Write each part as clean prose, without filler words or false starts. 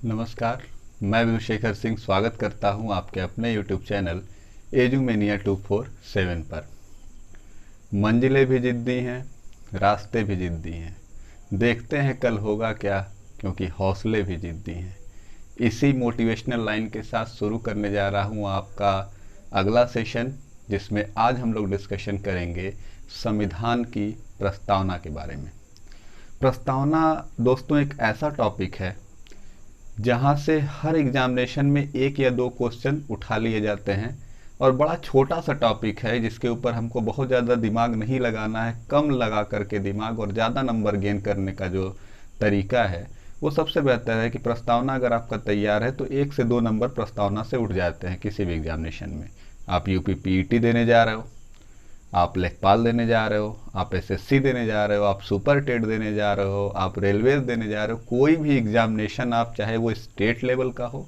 नमस्कार। मैं विभूशेखर सिंह स्वागत करता हूं आपके अपने यूट्यूब चैनल एजुमेनिया 247 पर। मंजिलें भी जिद्दी हैं, रास्ते भी जिद्दी हैं, देखते हैं कल होगा क्या, क्योंकि हौसले भी जिद्दी हैं। इसी मोटिवेशनल लाइन के साथ शुरू करने जा रहा हूं आपका अगला सेशन, जिसमें आज हम लोग डिस्कशन करेंगे संविधान की प्रस्तावना के बारे में। प्रस्तावना दोस्तों एक ऐसा टॉपिक है जहाँ से हर एग्जामिनेशन में एक या दो क्वेश्चन उठा लिए जाते हैं और बड़ा छोटा सा टॉपिक है जिसके ऊपर हमको बहुत ज़्यादा दिमाग नहीं लगाना है। कम लगा करके दिमाग और ज़्यादा नंबर गेन करने का जो तरीका है वो सबसे बेहतर है कि प्रस्तावना अगर आपका तैयार है तो 1 से 2 नंबर प्रस्तावना से उठ जाते हैं किसी भी एग्जामिनेशन में। आप यूपी पीईटी देने जा रहे हो, आप लेखपाल देने जा रहे हो, आप एसएससी देने जा रहे हो, आप सुपर टेट देने जा रहे हो, आप रेलवे देने जा रहे हो, कोई भी एग्जामिनेशन आप चाहे वो स्टेट लेवल का हो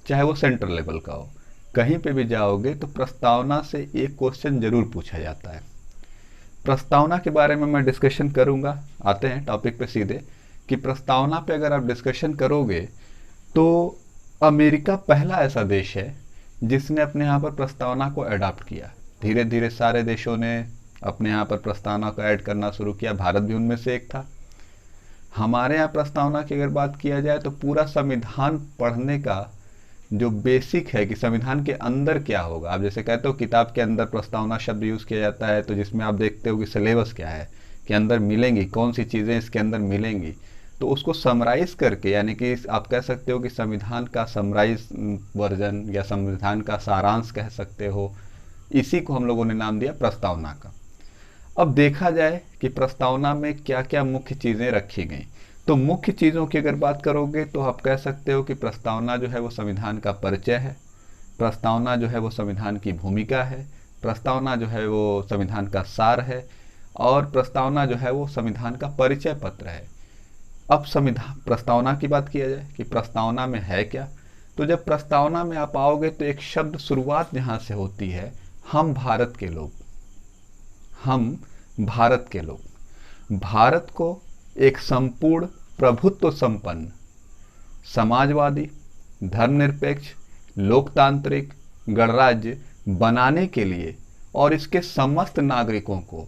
चाहे वो सेंट्रल लेवल का हो, कहीं पे भी जाओगे तो प्रस्तावना से एक क्वेश्चन जरूर पूछा जाता है। प्रस्तावना के बारे में मैं डिस्कशन करूंगा। आते हैं टॉपिक पे सीधे कि प्रस्तावना पे अगर आप डिस्कशन करोगे तो अमेरिका पहला ऐसा देश है जिसने अपने यहाँ पर प्रस्तावना को अडॉप्ट किया। धीरे धीरे सारे देशों ने अपने यहाँ पर प्रस्तावना को ऐड करना शुरू किया, भारत भी उनमें से एक था। हमारे यहाँ प्रस्तावना की अगर बात किया जाए तो पूरा संविधान पढ़ने का जो बेसिक है कि संविधान के अंदर क्या होगा। आप जैसे कहते हो किताब के अंदर प्रस्तावना शब्द यूज़ किया जाता है, तो जिसमें आप देखते हो कि सिलेबस क्या है, के अंदर मिलेंगी कौन सी चीज़ें इसके अंदर मिलेंगी, तो उसको समराइज करके, यानी कि आप कह सकते हो कि संविधान का समराइज वर्जन या संविधान का सारांश कह सकते हो, इसी को हम लोगों ने नाम दिया प्रस्तावना का। अब देखा जाए कि प्रस्तावना में क्या क्या मुख्य चीज़ें रखी गई, तो मुख्य चीज़ों की अगर बात करोगे तो आप कह सकते हो कि प्रस्तावना जो है वो संविधान का परिचय है, प्रस्तावना जो है वो संविधान की भूमिका है, प्रस्तावना जो है वो संविधान का सार है, और प्रस्तावना जो है वो संविधान का परिचय पत्र है। अब संविधान प्रस्तावना की बात किया जाए कि प्रस्तावना में है क्या, तो जब प्रस्तावना में आप आओगे तो एक शब्द शुरुआत जहाँ से होती है, हम भारत के लोग। हम भारत के लोग भारत को एक संपूर्ण प्रभुत्व संपन्न, समाजवादी, धर्मनिरपेक्ष, लोकतांत्रिक गणराज्य बनाने के लिए और इसके समस्त नागरिकों को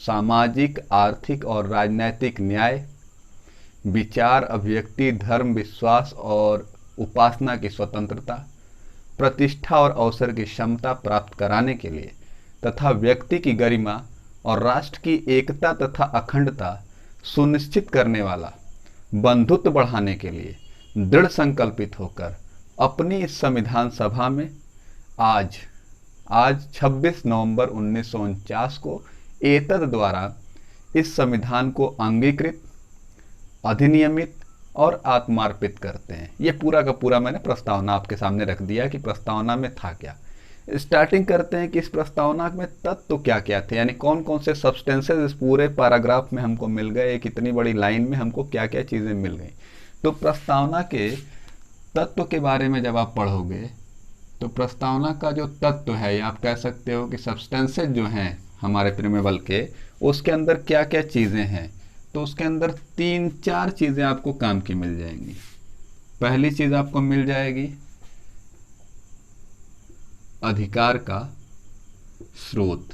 सामाजिक, आर्थिक और राजनैतिक न्याय, विचार, अभिव्यक्ति, धर्म, विश्वास और उपासना की स्वतंत्रता, प्रतिष्ठा और अवसर की क्षमता प्राप्त कराने के लिए तथा व्यक्ति की गरिमा और राष्ट्र की एकता तथा अखंडता सुनिश्चित करने वाला, बंधुत्व बढ़ाने के लिए दृढ़ संकल्पित होकर अपनी इस संविधान सभा में आज 26 नवंबर 1949 को एतद द्वारा इस संविधान को अंगीकृत, अधिनियमित और आत्मार्पित करते हैं। ये पूरा का पूरा मैंने प्रस्तावना आपके सामने रख दिया कि प्रस्तावना में था क्या। स्टार्टिंग करते हैं कि इस प्रस्तावना में तत्व क्या क्या थे, यानी कौन कौन से सब्सटेंसेस इस पूरे पैराग्राफ में हमको मिल गए, एक इतनी बड़ी लाइन में हमको क्या क्या चीज़ें मिल गई। तो प्रस्तावना के तत्व के बारे में जब आप पढ़ोगे तो प्रस्तावना का जो तत्व है, या आप कह सकते हो कि सब्सटेंसेस जो हैं हमारे प्रिमेबल के, उसके अंदर क्या क्या चीज़ें हैं, तो उसके अंदर 3-4 चीज़ें आपको काम की मिल जाएंगी। पहली चीज़ आपको मिल जाएगी अधिकार का स्रोत।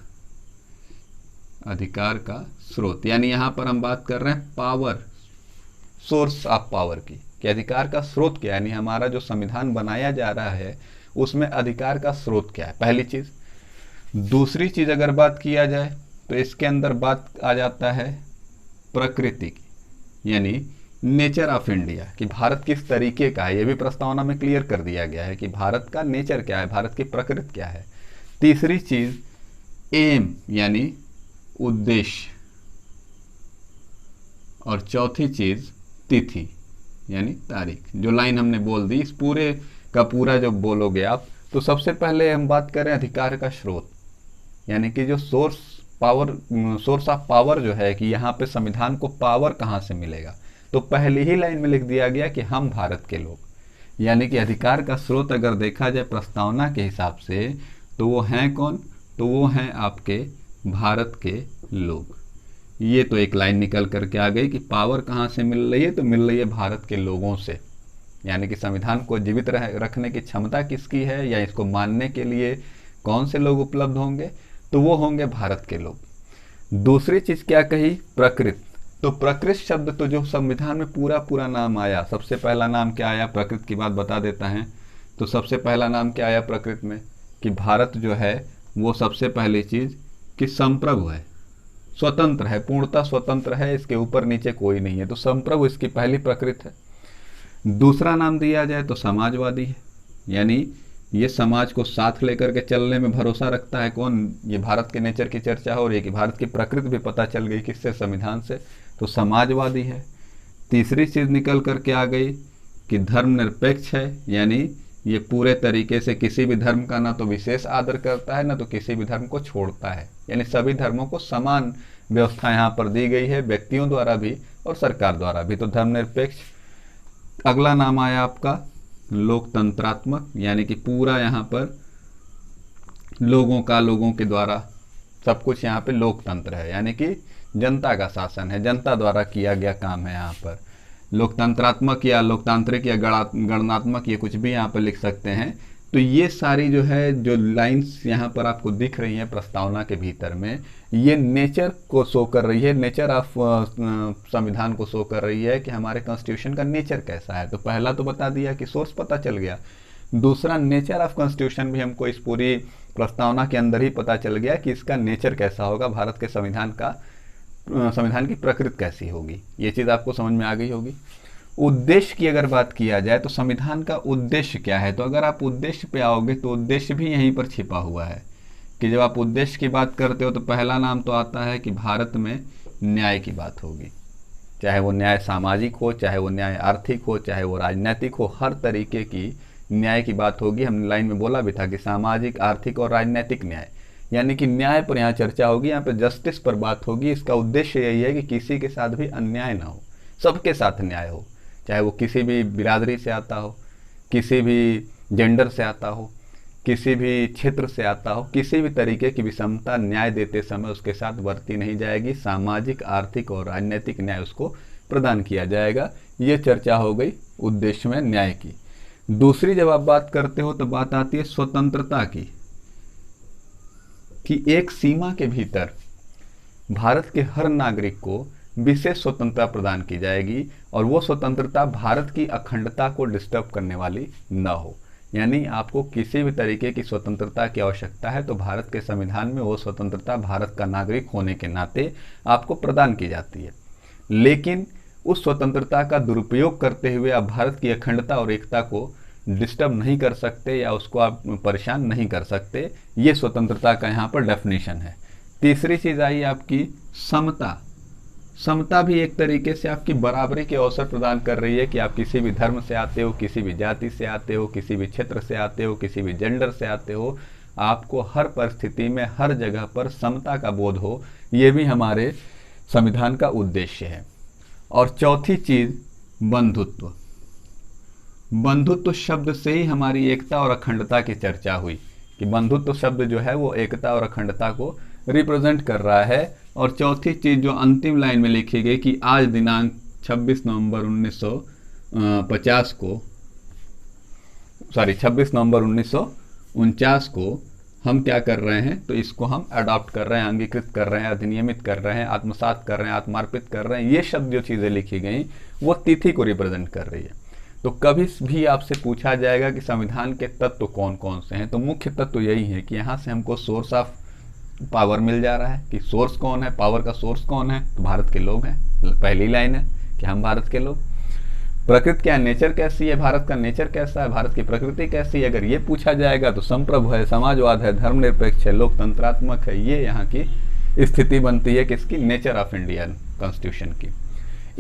अधिकार का स्रोत यानी यहां पर हम बात कर रहे हैं पावर, सोर्स ऑफ पावर की, कि अधिकार का स्रोत क्या है, यानी हमारा जो संविधान बनाया जा रहा है उसमें अधिकार का स्रोत क्या है, पहली चीज। दूसरी चीज अगर बात किया जाए तो इसके अंदर बात आ जाता है प्रकृति की, यानी नेचर ऑफ इंडिया, कि भारत किस तरीके का है। ये भी प्रस्तावना में क्लियर कर दिया गया है कि भारत का नेचर क्या है, भारत की प्रकृति क्या है। तीसरी चीज एम यानी उद्देश्य, और चौथी चीज तिथि यानी तारीख। जो लाइन हमने बोल दी, इस पूरे का पूरा जब बोलोगे आप, तो सबसे पहले हम बात करें अधिकार का स्रोत, यानी कि जो सोर्स ऑफ पावर जो है, कि यहाँ पे संविधान को पावर कहाँ से मिलेगा। तो पहली ही लाइन में लिख दिया गया कि हम भारत के लोग, यानी कि अधिकार का स्रोत अगर देखा जाए प्रस्तावना के हिसाब से तो वो हैं कौन, तो वो हैं आपके भारत के लोग। ये तो एक लाइन निकल करके आ गई कि पावर कहाँ से मिल रही है, तो मिल रही है भारत के लोगों से। यानी कि संविधान को जीवित रखने की क्षमता किसकी है या इसको मानने के लिए कौन से लोग उपलब्ध होंगे, तो वो होंगे भारत के लोग। दूसरी चीज क्या कही, प्रकृत। तो प्रकृत शब्द तो जो संविधान में पूरा पूरा नाम आया, सबसे पहला नाम क्या आया, प्रकृत की बात बता देता है। तो सबसे पहला नाम क्या आया प्रकृत में, कि भारत जो है वो सबसे पहली चीज कि संप्रभु है, स्वतंत्र है, पूर्णतः स्वतंत्र है, इसके ऊपर नीचे कोई नहीं है, तो संप्रभु इसकी पहली प्रकृत है। दूसरा नाम दिया जाए तो समाजवादी है, यानी ये समाज को साथ लेकर के चलने में भरोसा रखता है। कौन, ये भारत के नेचर की चर्चा हो रही है कि भारत की प्रकृति भी पता चल गई किससे, संविधान से, तो समाजवादी है। तीसरी चीज निकल करके आ गई कि धर्मनिरपेक्ष है, यानी ये पूरे तरीके से किसी भी धर्म का ना तो विशेष आदर करता है ना तो किसी भी धर्म को छोड़ता है, यानी सभी धर्मों को समान व्यवस्था यहाँ पर दी गई है, व्यक्तियों द्वारा भी और सरकार द्वारा भी, तो धर्मनिरपेक्ष। अगला नाम आया आपका लोकतंत्रात्मक, यानी कि पूरा यहाँ पर लोगों के द्वारा सब कुछ यहाँ पे लोकतंत्र है, यानी कि जनता का शासन है, जनता द्वारा किया गया काम है यहाँ पर। लोकतंत्रात्मक या लोकतांत्रिक या गणनात्मक, ये कुछ भी यहाँ पर लिख सकते हैं। तो ये सारी जो है जो लाइंस यहाँ पर आपको दिख रही हैं प्रस्तावना के भीतर में, ये नेचर को शो कर रही है, नेचर ऑफ संविधान को शो कर रही है कि हमारे कॉन्स्टिट्यूशन का नेचर कैसा है। तो पहला तो बता दिया कि सोर्स पता चल गया, दूसरा नेचर ऑफ कॉन्स्टिट्यूशन भी हमको इस पूरी प्रस्तावना के अंदर ही पता चल गया कि इसका नेचर कैसा होगा, भारत के संविधान की प्रकृति कैसी होगी, ये चीज़ आपको समझ में आ गई होगी। उद्देश्य की अगर बात किया जाए तो संविधान का उद्देश्य क्या है, तो अगर आप उद्देश्य पे आओगे तो उद्देश्य भी यहीं पर छिपा हुआ है कि जब आप उद्देश्य की बात करते हो तो पहला नाम तो आता है कि भारत में न्याय की बात होगी, चाहे वो न्याय सामाजिक हो, चाहे वो न्याय आर्थिक हो, चाहे वो राजनीतिक हो, हर तरीके की न्याय की बात होगी। हमने लाइन में बोला भी था कि सामाजिक, आर्थिक और राजनीतिक न्याय, यानी कि न्याय पर यहाँ चर्चा होगी, यहाँ पे जस्टिस पर बात होगी। इसका उद्देश्य यही है कि किसी के साथ भी अन्याय ना हो, सबके साथ न्याय हो, चाहे वो किसी भी बिरादरी से आता हो, किसी भी जेंडर से आता हो, किसी भी क्षेत्र से आता हो, किसी भी तरीके की विषमता न्याय देते समय उसके साथ बरती नहीं जाएगी। सामाजिक, आर्थिक और राजनीतिक न्याय उसको प्रदान किया जाएगा। ये चर्चा हो गई उद्देश्य में न्याय की। दूसरी जब आप बात करते हो तो बात आती है स्वतंत्रता की, कि एक सीमा के भीतर भारत के हर नागरिक को विशेष स्वतंत्रता प्रदान की जाएगी और वो स्वतंत्रता भारत की अखंडता को डिस्टर्ब करने वाली न हो, यानी आपको किसी भी तरीके की स्वतंत्रता की आवश्यकता है तो भारत के संविधान में वो स्वतंत्रता भारत का नागरिक होने के नाते आपको प्रदान की जाती है। लेकिन उस स्वतंत्रता का दुरुपयोग करते हुए आप भारत की अखंडता और एकता को डिस्टर्ब नहीं कर सकते या उसको आप परेशान नहीं कर सकते। ये स्वतंत्रता का यहाँ पर डेफिनेशन है। तीसरी चीज़ आई आपकी समता। समता भी एक तरीके से आपकी बराबरी के अवसर प्रदान कर रही है कि आप किसी भी धर्म से आते हो, किसी भी जाति से आते हो, किसी भी क्षेत्र से आते हो, किसी भी जेंडर से आते हो, आपको हर परिस्थिति में हर जगह पर समता का बोध हो। ये भी हमारे संविधान का उद्देश्य है। और चौथी चीज़ बंधुत्व। बंधुत्व शब्द से ही हमारी एकता और अखंडता की चर्चा हुई कि बंधुत्व शब्द जो है वो एकता और अखंडता को रिप्रेजेंट कर रहा है। और चौथी चीज़ जो अंतिम लाइन में लिखी गई कि आज दिनांक 26 नवंबर 1949 को हम क्या कर रहे हैं, तो इसको हम अडॉप्ट कर रहे हैं, अंगीकृत कर रहे हैं, अधिनियमित कर रहे हैं, आत्मसात कर रहे हैं, आत्मार्पित कर रहे हैं। ये शब्द जो चीज़ें लिखी गई वो तिथि को रिप्रेजेंट कर रही है। तो कभी भी आपसे पूछा जाएगा कि संविधान के तत्व कौन कौन से हैं, तो मुख्य तत्व यही है कि यहाँ से हमको सोर्स ऑफ पावर मिल जा रहा है कि सोर्स कौन है, पावर का सोर्स कौन है, तो भारत के लोग हैं। पहली लाइन है कि हम भारत के लोग। प्रकृति क्या, नेचर कैसी है, भारत का नेचर कैसा है, भारत की प्रकृति कैसी है, अगर ये पूछा जाएगा तो संप्रभु है, समाजवाद है, धर्मनिरपेक्ष है, लोकतंत्रात्मक है। ये यहाँ की स्थिति बनती है किसकी, नेचर ऑफ इंडियन कॉन्स्टिट्यूशन की।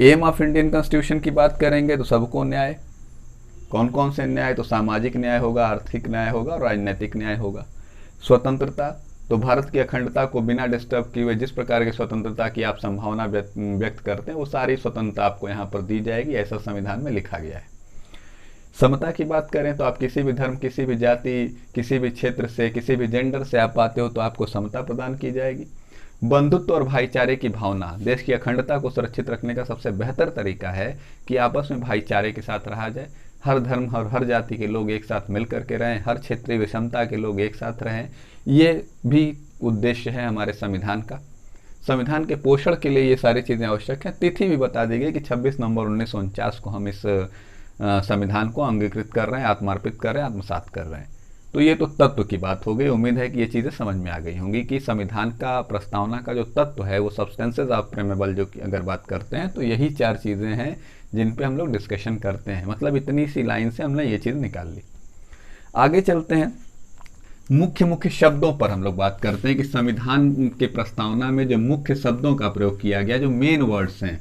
एम ऑफ इंडियन कॉन्स्टिट्यूशन की बात करेंगे तो सबको न्याय। कौन कौन से न्याय, तो सामाजिक न्याय होगा, आर्थिक न्याय होगा और राजनीतिक न्याय होगा। स्वतंत्रता, तो भारत की अखंडता को बिना डिस्टर्ब किए हुए जिस प्रकार की स्वतंत्रता की आप संभावना व्यक्त करते हैं वो सारी स्वतंत्रता आपको यहाँ पर दी जाएगी, ऐसा संविधान में लिखा गया है। समता की बात करें तो आप किसी भी धर्म, किसी भी जाति, किसी भी क्षेत्र से, किसी भी जेंडर से आप आते हो तो आपको समता प्रदान की जाएगी। बंधुत्व और भाईचारे की भावना, देश की अखंडता को सुरक्षित रखने का सबसे बेहतर तरीका है कि आपस में भाईचारे के साथ रहा जाए। हर धर्म और हर जाति के लोग एक साथ मिल करके रहें, हर क्षेत्रीय विषमता के लोग एक साथ रहें, ये भी उद्देश्य है हमारे संविधान का। संविधान के पोषण के लिए ये सारी चीज़ें आवश्यक हैं। तिथि भी बता दी गई कि 26 नवंबर 1949 को हम इस संविधान को अंगीकृत कर रहे हैं, आत्मार्पित कर रहे हैं, आत्मसात कर रहे हैं। तो ये तो तत्व की बात हो गई। उम्मीद है कि ये चीज़ें समझ में आ गई होंगी कि संविधान का प्रस्तावना का जो तत्व है, वो सब्सटेंसेस ऑफ प्रेमेबल जो अगर बात करते हैं तो यही 4 चीज़ें हैं जिन पे हम लोग डिस्कशन करते हैं। मतलब इतनी सी लाइन से हमने ये चीज़ निकाल ली। आगे चलते हैं, मुख्य मुख्य शब्दों पर हम लोग बात करते हैं कि संविधान के प्रस्तावना में जो मुख्य शब्दों का प्रयोग किया गया, जो मेन वर्ड्स हैं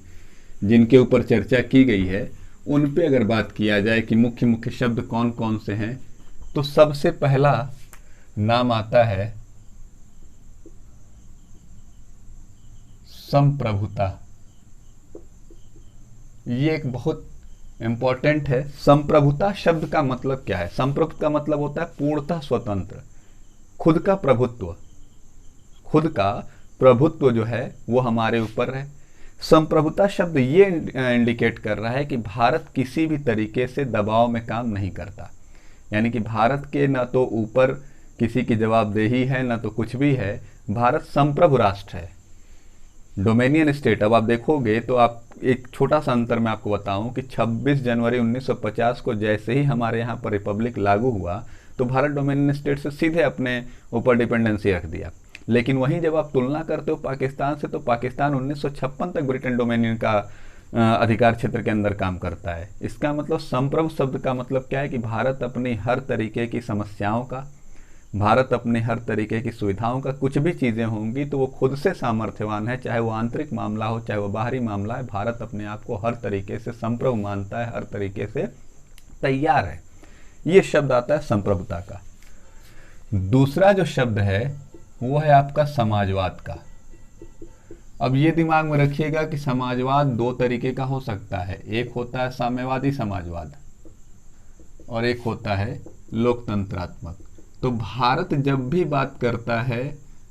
जिनके ऊपर चर्चा की गई है, उन पे अगर बात किया जाए कि मुख्य मुख्य शब्द कौन कौन से हैं, तो सबसे पहला नाम आता है संप्रभुता। ये एक बहुत इंपॉर्टेंट है। संप्रभुता शब्द का मतलब क्या है? संप्रभुता का मतलब होता है पूर्णतः स्वतंत्र, खुद का प्रभुत्व, खुद का प्रभुत्व जो है वो हमारे ऊपर है। संप्रभुता शब्द ये इंडिकेट कर रहा है कि भारत किसी भी तरीके से दबाव में काम नहीं करता, यानी कि भारत के न तो ऊपर किसी की जवाबदेही है न तो कुछ भी है। भारत संप्रभु राष्ट्र है, डोमेनियन स्टेट। अब आप देखोगे तो आप एक छोटा सा अंतर मैं आपको बताऊं कि 26 जनवरी 1950 को जैसे ही हमारे यहाँ पर रिपब्लिक लागू हुआ तो भारत डोमेनियन स्टेट से सीधे अपने ऊपर डिपेंडेंसी रख दिया। लेकिन वहीं जब आप तुलना करते हो पाकिस्तान से, तो पाकिस्तान 1956 तक ब्रिटेन डोमेनियन का अधिकार क्षेत्र के अंदर काम करता है। इसका मतलब संप्रभु शब्द का मतलब क्या है कि भारत अपनी हर तरीके की समस्याओं का, भारत अपने हर तरीके की सुविधाओं का, कुछ भी चीज़ें होंगी तो वो खुद से सामर्थ्यवान है, चाहे वो आंतरिक मामला हो चाहे वो बाहरी मामला है। भारत अपने आप को हर तरीके से संप्रभु मानता है, हर तरीके से तैयार है। ये शब्द आता है संप्रभुता का। दूसरा जो शब्द है वो है आपका समाजवाद का। अब ये दिमाग में रखिएगा कि समाजवाद 2 तरीके का हो सकता है। एक होता है साम्यवादी समाजवाद और एक होता है लोकतंत्रात्मक। तो भारत जब भी बात करता है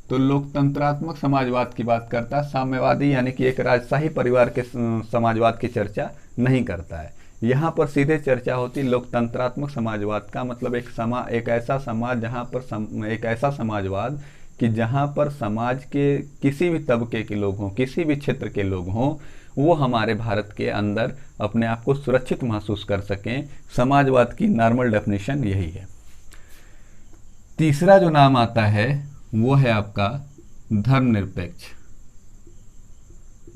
तो लोकतंत्रात्मक समाजवाद की बात करता है, साम्यवादी यानी कि एक राजशाही परिवार के समाजवाद की चर्चा नहीं करता है। यहाँ पर सीधे चर्चा होती लोकतंत्रात्मक समाजवाद का। मतलब एक ऐसा समाज जहाँ पर एक ऐसा समाजवाद कि जहाँ पर समाज के किसी भी तबके के लोग हों, किसी भी क्षेत्र के लोग हों, वो हमारे भारत के अंदर अपने आप को सुरक्षित महसूस कर सकें। समाजवाद की नॉर्मल डेफिनेशन यही है। तीसरा जो नाम आता है वो है आपका धर्मनिरपेक्ष।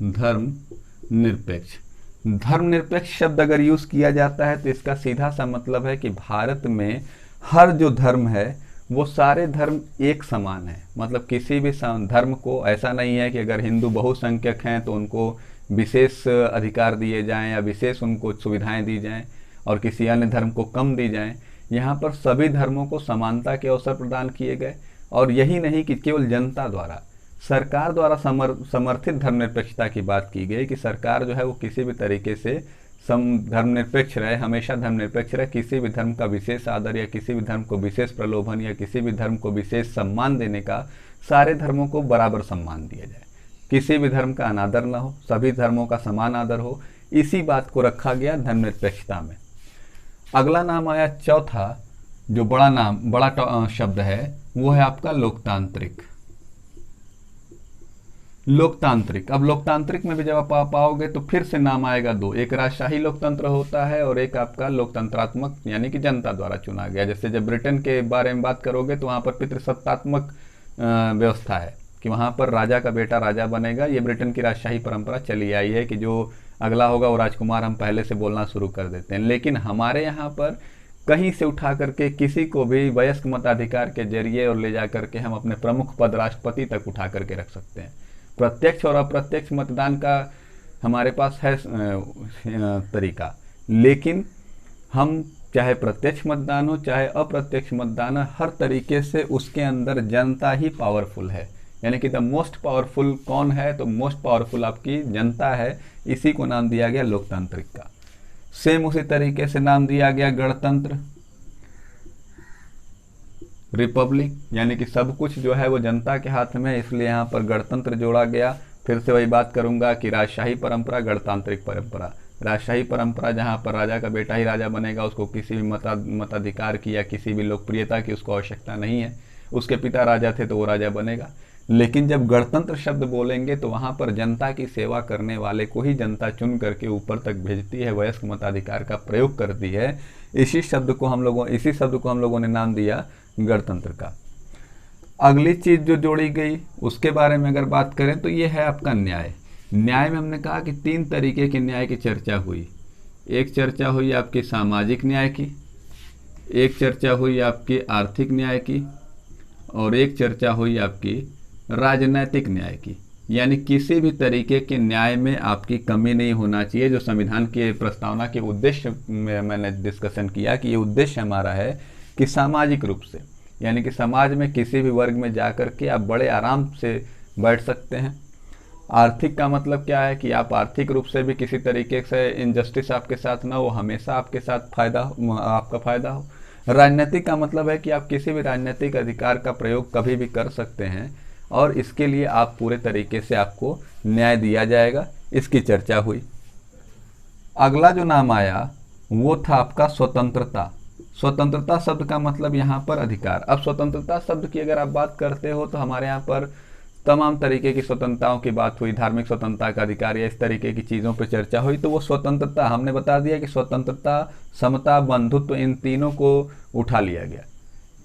धर्मनिरपेक्ष धर्मनिरपेक्ष शब्द अगर यूज किया जाता है तो इसका सीधा सा मतलब है कि भारत में हर जो धर्म है वो सारे धर्म एक समान है। मतलब किसी भी धर्म को ऐसा नहीं है कि अगर हिंदू बहुसंख्यक हैं तो उनको विशेष अधिकार दिए जाएं या विशेष उनको सुविधाएं दी जाएं और किसी अन्य धर्म को कम दी जाएं। यहाँ पर सभी धर्मों को समानता के अवसर प्रदान किए गए। और यही नहीं कि केवल जनता द्वारा, सरकार द्वारा समर्थित धर्मनिरपेक्षता की बात की गई कि सरकार जो है वो किसी भी तरीके से धर्मनिरपेक्ष रहे, हमेशा धर्मनिरपेक्ष रहे। किसी भी धर्म का विशेष आदर या किसी भी धर्म को विशेष प्रलोभन या किसी भी धर्म को विशेष सम्मान देने का, सारे धर्मों को बराबर सम्मान दिया जाए, किसी भी धर्म का अनादर न हो, सभी धर्मों का समान आदर हो। इसी बात को रखा गया धर्मनिरपेक्षता में। अगला नाम आया चौथा, जो बड़ा शब्द है वो है आपका लोकतांत्रिक। लोकतांत्रिक, अब लोकतांत्रिक में भी जब आप पाओगे तो फिर से नाम आएगा 2। एक राजशाही लोकतंत्र होता है और एक आपका लोकतंत्रात्मक यानी कि जनता द्वारा चुना गया। जैसे जब ब्रिटेन के बारे में बात करोगे तो वहाँ पर पितृसत्तात्मक व्यवस्था है कि वहाँ पर राजा का बेटा राजा बनेगा। ये ब्रिटेन की राजशाही परंपरा चली आई है कि जो अगला होगा वो राजकुमार हम पहले से बोलना शुरू कर देते हैं। लेकिन हमारे यहाँ पर कहीं से उठा करके किसी को भी वयस्क मताधिकार के जरिए और ले जा करके हम अपने प्रमुख पद राष्ट्रपति तक उठा करके रख सकते हैं। प्रत्यक्ष और अप्रत्यक्ष मतदान का हमारे पास है तरीका, लेकिन हम चाहे प्रत्यक्ष मतदान हो चाहे अप्रत्यक्ष मतदान हो, हर तरीके से उसके अंदर जनता ही पावरफुल है। यानी कि द मोस्ट पावरफुल कौन है? तो मोस्ट पावरफुल आपकी जनता है। इसी को नाम दिया गया लोकतांत्रिक का। सेम उसी तरीके से नाम दिया गया गणतंत्र, रिपब्लिक, यानी कि सब कुछ जो है वो जनता के हाथ में है, इसलिए यहाँ पर गणतंत्र जोड़ा गया। फिर से वही बात करूंगा कि राजशाही परंपरा, गणतांत्रिक परंपरा। राजशाही परंपरा जहाँ पर राजा का बेटा ही राजा बनेगा, उसको किसी भी मताधिकार की या किसी भी लोकप्रियता की उसको आवश्यकता नहीं है, उसके पिता राजा थे तो वो राजा बनेगा। लेकिन जब गणतंत्र शब्द बोलेंगे तो वहाँ पर जनता की सेवा करने वाले को ही जनता चुन करके ऊपर तक भेजती है, वयस्क मताधिकार का प्रयोग करती है। इसी शब्द को हम लोगों ने नाम दिया गणतंत्र का। अगली चीज जो जोड़ी गई उसके बारे में अगर बात करें तो ये है आपका न्याय। न्याय में हमने कहा कि 3 तरीके के न्याय की चर्चा हुई। एक चर्चा हुई आपकी सामाजिक न्याय की, एक चर्चा हुई आपकी आर्थिक न्याय की, और एक चर्चा हुई आपकी राजनैतिक न्याय की। यानी किसी भी तरीके के न्याय में आपकी कमी नहीं होना चाहिए। जो संविधान के प्रस्तावना के उद्देश्य में मैंने डिस्कशन किया कि ये उद्देश्य हमारा है कि सामाजिक रूप से, यानी कि समाज में किसी भी वर्ग में जाकर के आप बड़े आराम से बैठ सकते हैं। आर्थिक का मतलब क्या है कि आप आर्थिक रूप से भी किसी तरीके से इनजस्टिस आपके साथ ना हो, हमेशा आपके साथ आपका फायदा हो। राजनीतिक का मतलब है कि आप किसी भी राजनीतिक अधिकार का प्रयोग कभी भी कर सकते हैं और इसके लिए आप पूरे तरीके से आपको न्याय दिया जाएगा। इसकी चर्चा हुई। अगला जो नाम आया वो था आपका स्वतंत्रता। स्वतंत्रता शब्द का मतलब यहाँ पर अधिकार। अब स्वतंत्रता शब्द की अगर आप बात करते हो तो हमारे यहाँ पर तमाम तरीके की स्वतंत्रताओं की बात हुई, धार्मिक स्वतंत्रता का अधिकार या इस तरीके की चीज़ों पर चर्चा हुई। तो वो स्वतंत्रता हमने बता दिया कि स्वतंत्रता, समता, बंधुत्व, इन तीनों को उठा लिया गया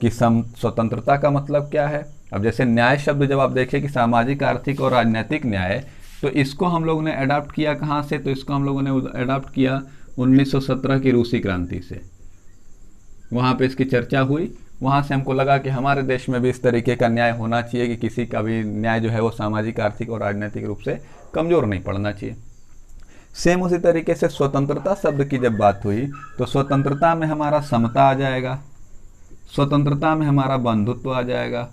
कि स्वतंत्रता का मतलब क्या है। अब जैसे न्याय शब्द जब आप देखें कि सामाजिक, आर्थिक और राजनीतिक न्याय, तो इसको हम लोगों ने अडॉप्ट किया कहाँ से? तो इसको हम लोगों ने अडॉप्ट किया 1917 की रूसी क्रांति से। वहाँ पे इसकी चर्चा हुई। वहाँ से हमको लगा कि हमारे देश में भी इस तरीके का न्याय होना चाहिए कि किसी का भी न्याय जो है वो सामाजिक, आर्थिक और राजनीतिक रूप से कमज़ोर नहीं पड़ना चाहिए। सेम उसी तरीके से स्वतंत्रता शब्द की जब बात हुई तो स्वतंत्रता में हमारा समता आ जाएगा, स्वतंत्रता में हमारा बंधुत्व आ जाएगा।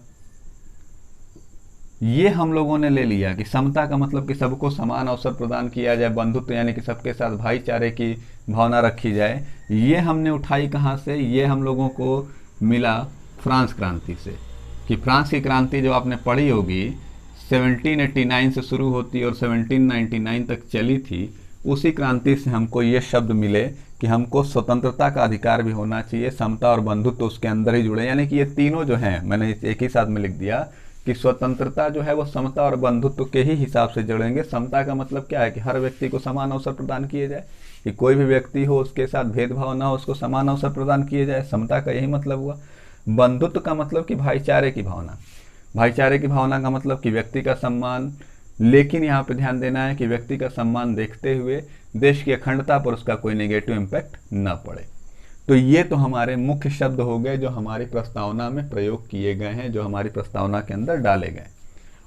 ये हम लोगों ने ले लिया कि समता का मतलब कि सबको समान अवसर प्रदान किया जाए, बंधुत्व यानी कि सबके साथ भाईचारे की भावना रखी जाए। ये हमने उठाई कहाँ से? ये हम लोगों को मिला फ्रांस क्रांति से, कि फ्रांस की क्रांति जो आपने पढ़ी होगी 1789 से शुरू होती और 1799 तक चली थी। उसी क्रांति से हमको ये शब्द मिले कि हमको स्वतंत्रता का अधिकार भी होना चाहिए, समता और बंधुत्व तो उसके अंदर ही जुड़े। यानी कि ये तीनों जो हैं, मैंने एक ही साथ में लिख दिया कि स्वतंत्रता जो है वो समता और बंधुत्व के ही हिसाब से जुड़ेंगे। समता का मतलब क्या है कि हर व्यक्ति को समान अवसर प्रदान किए जाए, कि कोई भी व्यक्ति हो उसके साथ भेदभाव ना हो, उसको समान अवसर प्रदान किए जाए। समता का यही मतलब हुआ। बंधुत्व का मतलब कि भाईचारे की भावना। भाईचारे की भावना का मतलब कि व्यक्ति का सम्मान, लेकिन यहाँ पे ध्यान देना है कि व्यक्ति का सम्मान देखते हुए देश की अखंडता पर उसका कोई नेगेटिव इम्पैक्ट न पड़े। तो ये तो हमारे मुख्य शब्द हो गए जो हमारी प्रस्तावना में प्रयोग किए गए हैं, जो हमारी प्रस्तावना के अंदर डाले गए।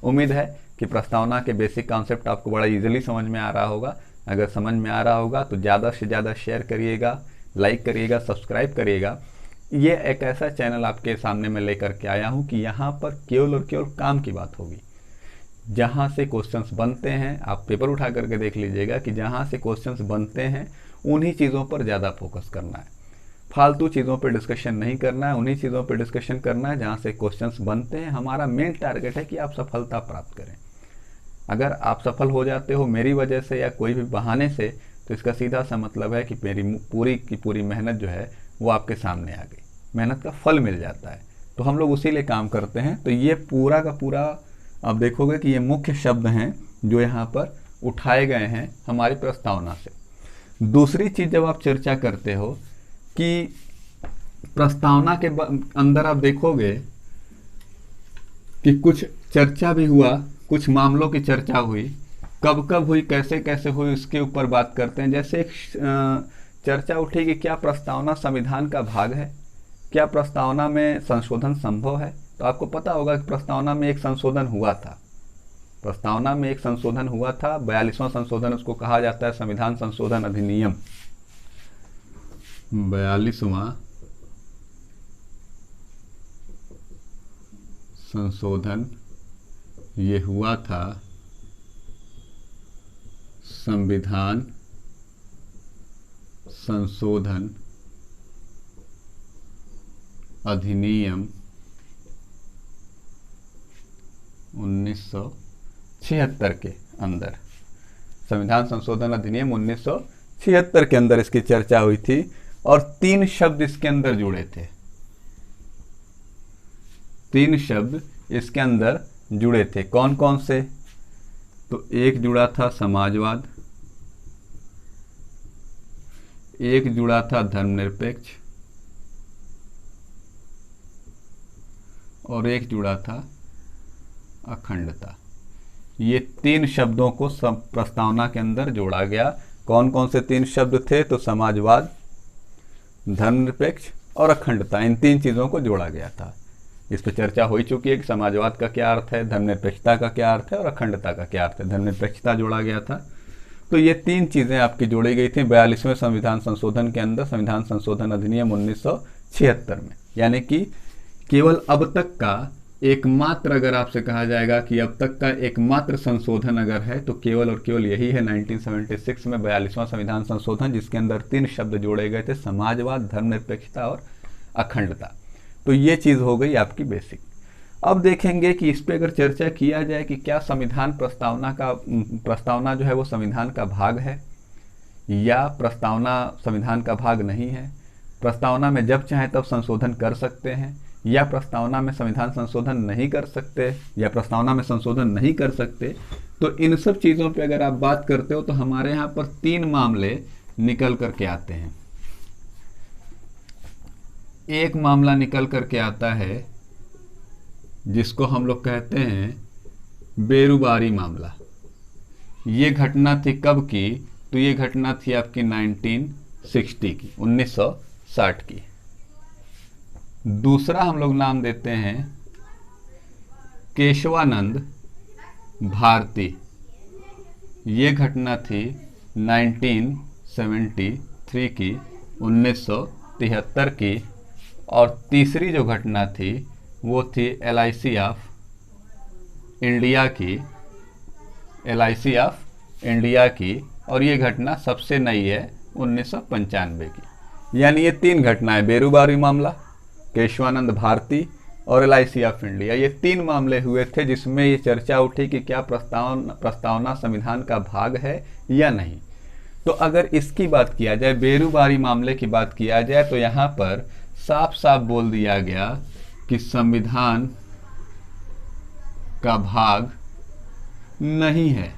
उम्मीद है कि प्रस्तावना के बेसिक कॉन्सेप्ट आपको बड़ा इजीली समझ में आ रहा होगा। अगर समझ में आ रहा होगा तो ज़्यादा से ज़्यादा शेयर करिएगा, लाइक करिएगा, सब्सक्राइब करिएगा। ये एक ऐसा चैनल आपके सामने मैं लेकर के आया हूँ कि यहाँ पर केवल और केवल काम की बात होगी। जहाँ से क्वेश्चंस बनते हैं, आप पेपर उठा करके देख लीजिएगा कि जहाँ से क्वेश्चंस बनते हैं उन्हीं चीज़ों पर ज़्यादा फोकस करना है। फालतू चीज़ों पर डिस्कशन नहीं करना है, उन्हीं चीज़ों पर डिस्कशन करना है जहाँ से क्वेश्चंस बनते हैं। हमारा मेन टारगेट है कि आप सफलता प्राप्त करें। अगर आप सफल हो जाते हो मेरी वजह से या कोई भी बहाने से, तो इसका सीधा सा मतलब है कि मेरी पूरी की पूरी मेहनत जो है वो आपके सामने आ गई, मेहनत का फल मिल जाता है। तो हम लोग उसी लिए काम करते हैं। तो ये पूरा का पूरा आप देखोगे कि ये मुख्य शब्द हैं जो यहाँ पर उठाए गए हैं हमारी प्रस्तावना से। दूसरी चीज़ जब आप चर्चा करते हो कि प्रस्तावना के अंदर आप देखोगे कि कुछ चर्चा भी हुआ, कुछ मामलों की चर्चा हुई, कब कब हुई, कैसे कैसे हुई, उसके ऊपर बात करते हैं। जैसे एक चर्चा उठी कि क्या प्रस्तावना संविधान का भाग है, क्या प्रस्तावना में संशोधन संभव है। तो आपको पता होगा कि प्रस्तावना में एक संशोधन हुआ था। प्रस्तावना में एक संशोधन हुआ था, 42वां संशोधन उसको कहा जाता है, संविधान संशोधन अधिनियम 42वां संशोधन ये हुआ था संविधान संशोधन अधिनियम 1976 के अंदर। संविधान संशोधन अधिनियम 1976 के अंदर इसकी चर्चा हुई थी और 3 शब्द इसके अंदर जुड़े थे। 3 शब्द इसके अंदर जुड़े थे। कौन कौन से? तो एक जुड़ा था समाजवाद, एक जुड़ा था धर्मनिरपेक्ष और एक जुड़ा था अखंडता। ये 3 शब्दों को प्रस्तावना के अंदर जोड़ा गया। कौन कौन से 3 शब्द थे? तो समाजवाद, धर्मनिरपेक्ष और अखंडता, इन 3 चीज़ों को जोड़ा गया था। इस पर चर्चा हो चुकी है कि समाजवाद का क्या अर्थ है, धर्मनिरपेक्षता का क्या अर्थ है और अखंडता का क्या अर्थ है। धर्मनिरपेक्षता जोड़ा गया था। तो ये 3 चीज़ें आपकी जोड़ी गई थी 42वें संविधान संशोधन के अंदर, संविधान संशोधन अधिनियम 1976 में। यानी कि केवल अब तक का एकमात्र, अगर आपसे कहा जाएगा कि अब तक का एकमात्र संशोधन अगर है तो केवल और केवल यही है 1976 में 42वां संविधान संशोधन, जिसके अंदर 3 शब्द जोड़े गए थे, समाजवाद, धर्मनिरपेक्षता और अखंडता। तो ये चीज़ हो गई आपकी बेसिक। अब देखेंगे कि इस पे अगर चर्चा किया जाए कि क्या संविधान प्रस्तावना जो है वो संविधान का भाग है या प्रस्तावना संविधान का भाग नहीं है, प्रस्तावना में जब चाहे तब संशोधन कर सकते हैं या प्रस्तावना में संविधान संशोधन नहीं कर सकते या प्रस्तावना में संशोधन नहीं कर सकते। तो इन सब चीज़ों पे अगर आप बात करते हो तो हमारे यहाँ पर 3 मामले निकल करके आते हैं। एक मामला निकल करके आता है जिसको हम लोग कहते हैं बेरुबारी मामला। ये घटना थी कब की? तो ये घटना थी आपकी 1960 की, 1960 की। दूसरा हम लोग नाम देते हैं केशवानंद भारती। ये घटना थी 1973 की, 1973 की। और तीसरी जो घटना थी वो थी LIC ऑफ इंडिया की, LIC ऑफ इंडिया की। और ये घटना सबसे नई है 1995 की। यानी ये 3 घटनाएं, बेरुबारी मामला, केशवानंद भारती और LIC ऑफ इंडिया, ये 3 मामले हुए थे जिसमें ये चर्चा उठी कि क्या प्रस्तावना संविधान का भाग है या नहीं। तो अगर इसकी बात किया जाए, बेरुबारी मामले की बात किया जाए, तो यहाँ पर साफ साफ बोल दिया गया कि संविधान का भाग नहीं है,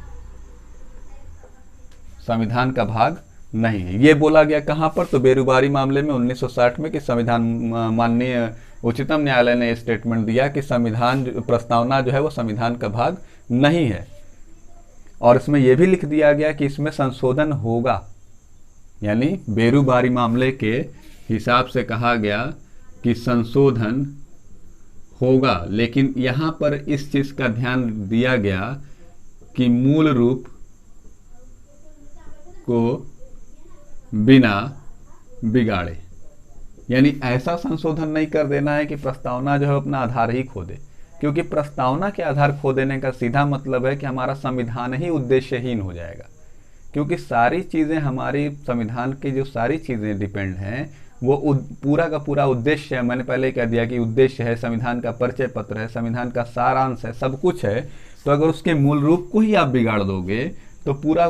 संविधान का भाग नहीं है। ये बोला गया कहाँ पर? तो बेरुबारी मामले में 1960 में कि संविधान, माननीय उच्चतम न्यायालय ने स्टेटमेंट दिया कि संविधान प्रस्तावना जो है वो संविधान का भाग नहीं है। और इसमें यह भी लिख दिया गया कि इसमें संशोधन होगा। यानी बेरुबारी मामले के हिसाब से कहा गया कि संशोधन होगा, लेकिन यहाँ पर इस चीज़ का ध्यान दिया गया कि मूल रूप को बिना बिगाड़े। यानी ऐसा संशोधन नहीं कर देना है कि प्रस्तावना जो है अपना आधार ही खो दे, क्योंकि प्रस्तावना के आधार खो देने का सीधा मतलब है कि हमारा संविधान ही उद्देश्यहीन हो जाएगा। क्योंकि सारी चीज़ें, हमारी संविधान की जो सारी चीज़ें डिपेंड हैं वो पूरा का पूरा उद्देश्य है। मैंने पहले कह दिया कि उद्देश्य है, संविधान का परिचय पत्र है, संविधान का सारांश है, सब कुछ है। तो अगर उसके मूल रूप को ही आप बिगाड़ दोगे तो पूरा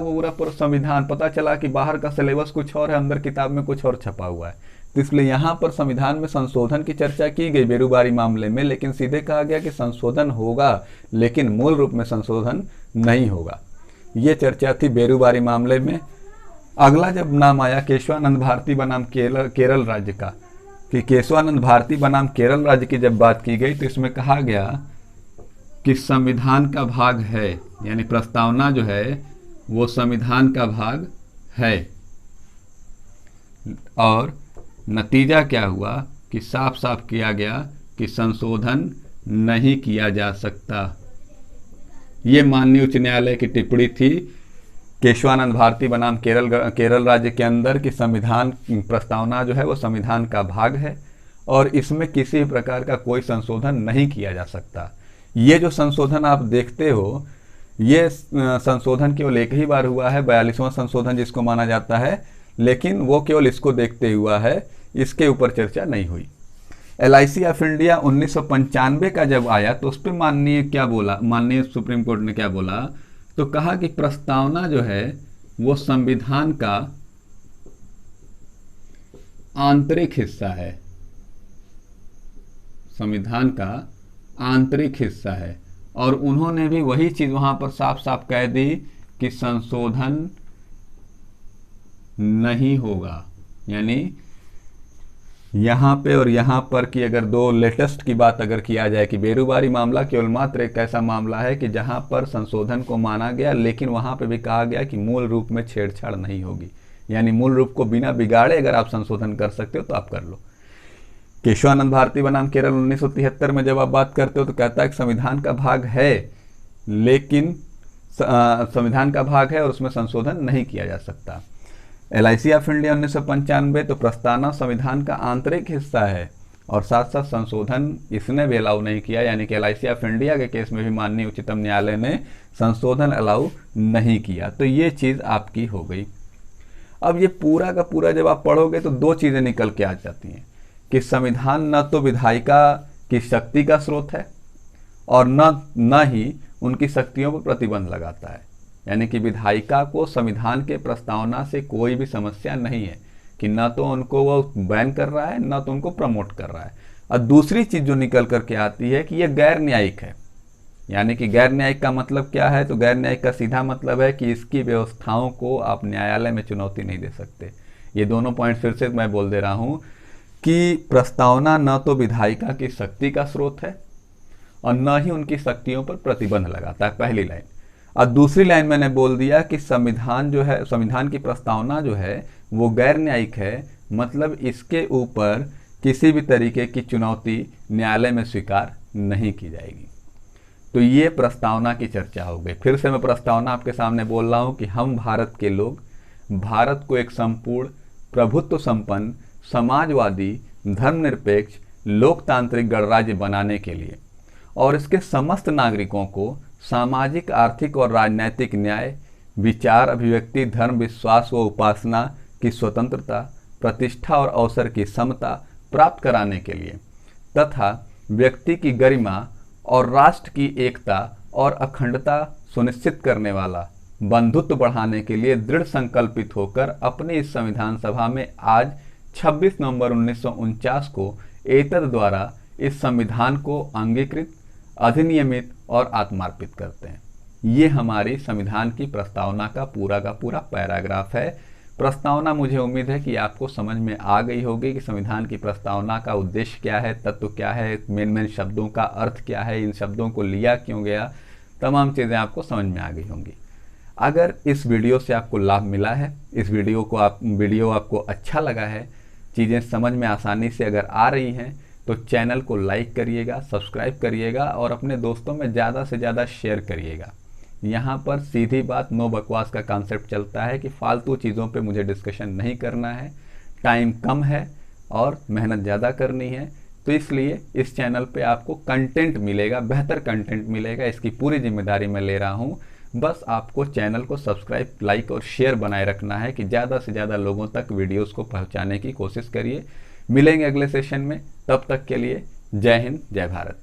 संविधान, पता चला कि बाहर का सिलेबस कुछ और है, अंदर किताब में कुछ और छपा हुआ है। तो इसलिए यहाँ पर संविधान में संशोधन की चर्चा की गई बेरुबारी मामले में, लेकिन सीधे कहा गया कि संशोधन होगा लेकिन मूल रूप में संशोधन नहीं होगा। ये चर्चा थी बेरुबारी मामले में। अगला जब नाम आया केशवानंद भारती बनाम केरल राज्य का, कि केशवानंद भारती बनाम केरल राज्य की जब बात की गई तो इसमें कहा गया कि संविधान का भाग है, यानी प्रस्तावना जो है वो संविधान का भाग है। और नतीजा क्या हुआ कि साफ साफ किया गया कि संशोधन नहीं किया जा सकता। ये माननीय उच्च न्यायालय की टिप्पणी थी केशवानंद भारती बनाम केरल राज्य के अंदर कि संविधान प्रस्तावना जो है वो संविधान का भाग है और इसमें किसी प्रकार का कोई संशोधन नहीं किया जा सकता। ये जो संशोधन आप देखते हो, ये संशोधन केवल एक ही बार हुआ है, 42वां संशोधन जिसको माना जाता है, लेकिन वो केवल इसको देखते हुआ है, इसके ऊपर चर्चा नहीं हुई। LIC ऑफ इंडिया 1995 का जब आया तो उस पर माननीय सुप्रीम कोर्ट ने क्या बोला, तो कहा कि प्रस्तावना जो है वो संविधान का आंतरिक हिस्सा है, संविधान का आंतरिक हिस्सा है। और उन्होंने भी वही चीज वहां पर साफ साफ कह दी कि संशोधन नहीं होगा। यानी यहां पे और यहां पर की अगर दो लेटेस्ट की बात अगर किया जाए कि बेरोजगारी मामला केवल मात्र एक ऐसा मामला है कि जहां पर संशोधन को माना गया, लेकिन वहां पे भी कहा गया कि मूल रूप में छेड़छाड़ नहीं होगी। यानी मूल रूप को बिना बिगाड़े अगर आप संशोधन कर सकते हो तो आप कर लो। केशवानंद भारती बनाम केरल 1973 में जब आप बात करते हो तो कहता है कि संविधान का भाग है, लेकिन संविधान का भाग है और उसमें संशोधन नहीं किया जा सकता। LIC ऑफ इंडिया 1995 तो प्रस्तावना संविधान का आंतरिक हिस्सा है और साथ साथ संशोधन इसने भी अलाउ नहीं किया। यानी कि LIC ऑफ इंडिया के केस में भी माननीय उच्चतम न्यायालय ने संशोधन अलाउ नहीं किया। तो ये चीज़ आपकी हो गई। अब ये पूरा का पूरा जब आप पढ़ोगे तो दो चीज़ें निकल के आ जाती हैं कि संविधान न तो विधायिका की शक्ति का स्रोत है और न ही उनकी शक्तियों पर प्रतिबंध लगाता है। यानी कि विधायिका को संविधान के प्रस्तावना से कोई भी समस्या नहीं है कि न तो उनको वो बैन कर रहा है न तो उनको प्रमोट कर रहा है। और दूसरी चीज जो निकल करके आती है कि ये गैर न्यायिक है। यानी कि गैर न्यायिक का मतलब क्या है? तो गैर न्यायिक का सीधा मतलब है कि इसकी व्यवस्थाओं को आप न्यायालय में चुनौती नहीं दे सकते। ये दोनों पॉइंट फिर से मैं बोल दे रहा हूं कि प्रस्तावना न तो विधायिका की शक्ति का स्रोत है और न ही उनकी शक्तियों पर प्रतिबंध लगाता है, पहली लाइन। और दूसरी लाइन मैंने बोल दिया कि संविधान जो है, संविधान की प्रस्तावना जो है वो गैर न्यायिक है, मतलब इसके ऊपर किसी भी तरीके की चुनौती न्यायालय में स्वीकार नहीं की जाएगी। तो ये प्रस्तावना की चर्चा हो गई। फिर से मैं प्रस्तावना आपके सामने बोल रहा हूँ कि हम भारत के लोग भारत को एक संपूर्ण प्रभुत्व संपन्न समाजवादी धर्मनिरपेक्ष लोकतांत्रिक गणराज्य बनाने के लिए और इसके समस्त नागरिकों को सामाजिक, आर्थिक और राजनैतिक न्याय, विचार, अभिव्यक्ति, धर्म, विश्वास व उपासना की स्वतंत्रता, प्रतिष्ठा और अवसर की समता प्राप्त कराने के लिए तथा व्यक्ति की गरिमा और राष्ट्र की एकता और अखंडता सुनिश्चित करने वाला बंधुत्व बढ़ाने के लिए दृढ़ संकल्पित होकर अपनी इस संविधान सभा में आज 26 नवंबर 1949 को एतद द्वारा इस संविधान को अंगीकृत, अधिनियमित और आत्मार्पित करते हैं। ये हमारी संविधान की प्रस्तावना का पूरा पैराग्राफ है। प्रस्तावना मुझे उम्मीद है कि आपको समझ में आ गई होगी कि संविधान की प्रस्तावना का उद्देश्य क्या है, तत्व क्या है, मेन शब्दों का अर्थ क्या है, इन शब्दों को लिया क्यों गया, तमाम चीज़ें आपको समझ में आ गई होंगी। अगर इस वीडियो से आपको लाभ मिला है, इस वीडियो आपको अच्छा लगा है, चीज़ें समझ में आसानी से अगर आ रही हैं तो चैनल को लाइक करिएगा, सब्सक्राइब करिएगा और अपने दोस्तों में ज़्यादा से ज़्यादा शेयर करिएगा। यहाँ पर सीधी बात, नो बकवास का कॉन्सेप्ट चलता है कि फालतू चीज़ों पे मुझे डिस्कशन नहीं करना है, टाइम कम है और मेहनत ज़्यादा करनी है। तो इसलिए इस चैनल पे आपको कंटेंट मिलेगा, बेहतर कंटेंट मिलेगा, इसकी पूरी जिम्मेदारी मैं ले रहा हूँ। बस आपको चैनल को सब्सक्राइब, लाइक और शेयर बनाए रखना है कि ज़्यादा से ज़्यादा लोगों तक वीडियोस को पहुँचाने की कोशिश करिए। मिलेंगे अगले सेशन में, तब तक के लिए जय हिंद, जय भारत।